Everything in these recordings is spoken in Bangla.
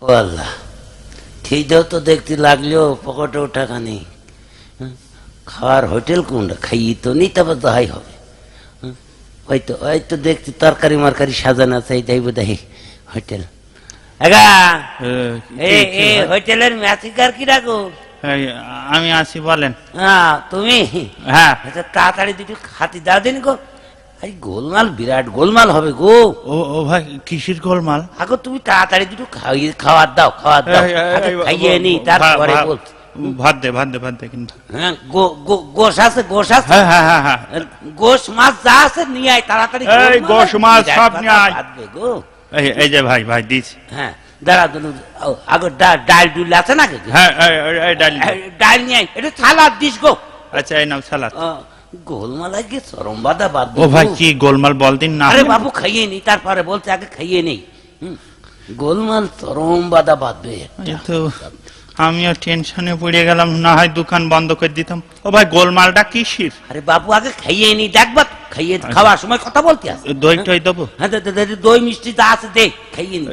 ও আল্লাহ, খিদেও তো দেখতে লাগলেও পকেটেও টাকা নেই। খাওয়ার হোটেল কোনটা? খাইয়ে তো নি, তবে দহাই হবে। ওই তো দেখছি তরকারি মারকারি সাজানো আছে, এইটাই বোধ হয় হোটেল। হোটেলের ম্যাচিকার কি রাখো? আমি আছি, বলেন। হ্যাঁ তুমি? হ্যাঁ। তাড়াতাড়ি দুটো খাতি দাও দিন গো। এই গোলমাল, বিরাট গোলমাল হবে গো। ও ভাই, কিসের গোলমাল? আগো তুমি তাড়াতাড়ি দুটো খাওয়ার দাও। খাইয়ে নি, তারপরে বলছি। ভাত দে কিন্তু। হ্যাঁ, গোশ আছে? হ্যাঁ। গোশ মাছ যা আছে নিয়ে আয় তাড়াতাড়ি। গোশ মাছ সব নিয়ে আয় গো। এই যে ভাই দিস। হ্যাঁ, দাঁড়া আগো, ডাল ডুল আছে নাকি? হ্যাঁ, ডাল নিয়ে আয়। এটা সালাদ দিস গো। আচ্ছা, এই নাও সালাদ। গোলমাল আগে চরম বাধা বাদ। ও ভাই, কি গোলমাল বল দিন না। আরে বাবু খাইয়ে নি, তারপরে বলছে আগে খাইয়ে নেই। গোলমাল চরম বাধা বাঁধবে। আমিও টেনশনে পড়ে গেলাম, না হয় দোকান বন্ধ করে দিতাম। ও ভাই, গোলমালটা কিসের? আরে বাবু আগে খাইয়ে নি, দেখবা খাওয়ার সময় কথা বলতে আছে। দই দেবো? হ্যাঁ, দই মিষ্টি যা আছে দে, খাইয়ে নি।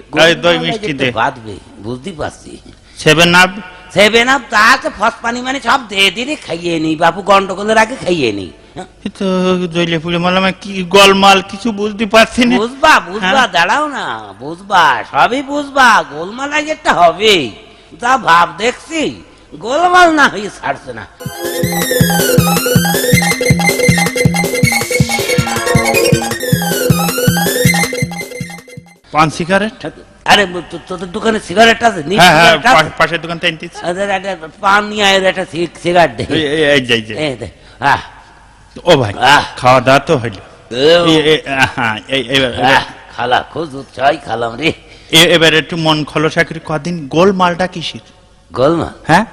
দই মিষ্টি দে। বাঁধবে, বুঝতে পারছি। 7 আপ যা আছে, ফস পানি মানে সব দে দিনে খাইয়ে নি বাবু, গন্ডগোলের আগে খাইয়ে নি। তো জইলে পুড়ে মারলাম, কি গোলমাল কিছু বুঝতে পারছি না। বুঝবা, দাঁড়াও না, বুঝবা, সবই বুঝবা। গোলমাল আগে একটা হবে, যা ভাব দেখছি। গোলমাল না হয়ে ছাড়ছে না। পান সিগারেট? আরে তোদের দোকানে সিগারেট আছে? পাশের দোকান থেকে পান নিয়ে আয়, একটা সিগারেট দে। ও ভাই, খাওয়া দাওয়া তো হইল? খালা খুব চাই খালাম রে। এবার একটু মন খোলসা করে কদিন, গোলমালটা কিসের? গোলমাল? হ্যাঁ,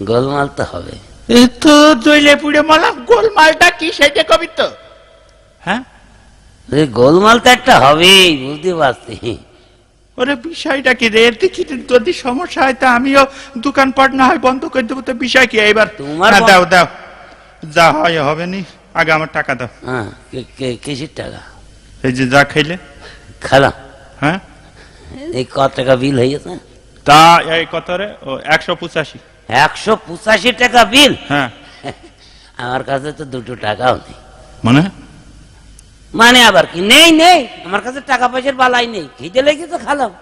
গোলমাল তো হবে। এই তো জইলে পুড়ে মারলাম, গোলমালটা কি সেটা কবি তো। হ্যাঁ, গোলমাল তো একটা হবেই, বুঝতে পারছি। ওরে বিষয়টা কি রে? যদি সমস্যা হয় তা আমিও দোকানপাট না হয় বন্ধ করে দেবো। তো বিষয় কি এবার? তোমার দাও যা হয় হবে নি, আগে আমার টাকা দাও। হ্যাঁ, কিসের টাকা? এই যে যা খাইলে খালাম। হ্যাঁ, এই কত টাকা বিল হয়েছে? তা এই কত রে? ও 185। 185 টাকা বিল? হ্যাঁ। আমার কাছে তো 2 টাকাও নেই। মানে আবার কি? নেই, আমার কাছে টাকা পয়সার বালাই নেই। খিদে লেগে তো খালাম।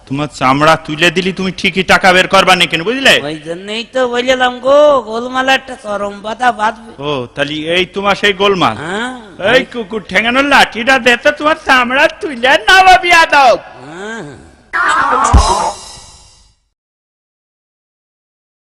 তোমার চামড়া তুলে দিলি, তুমি ঠিকই টাকা বের করবা না কেন, বুঝলে? ওই জন্যই তো বললাম গো, গোলমাল একটা চরম বাধা বাঁধবে। ও তাহলে এই তোমার সেই গোলমাল। হ্যাঁ, এই কুকুর ঠেঙানোর লাঠিটা দে তো, তোমার চামড়া তুলে নাও বিয়াদব। হ্যাঁ।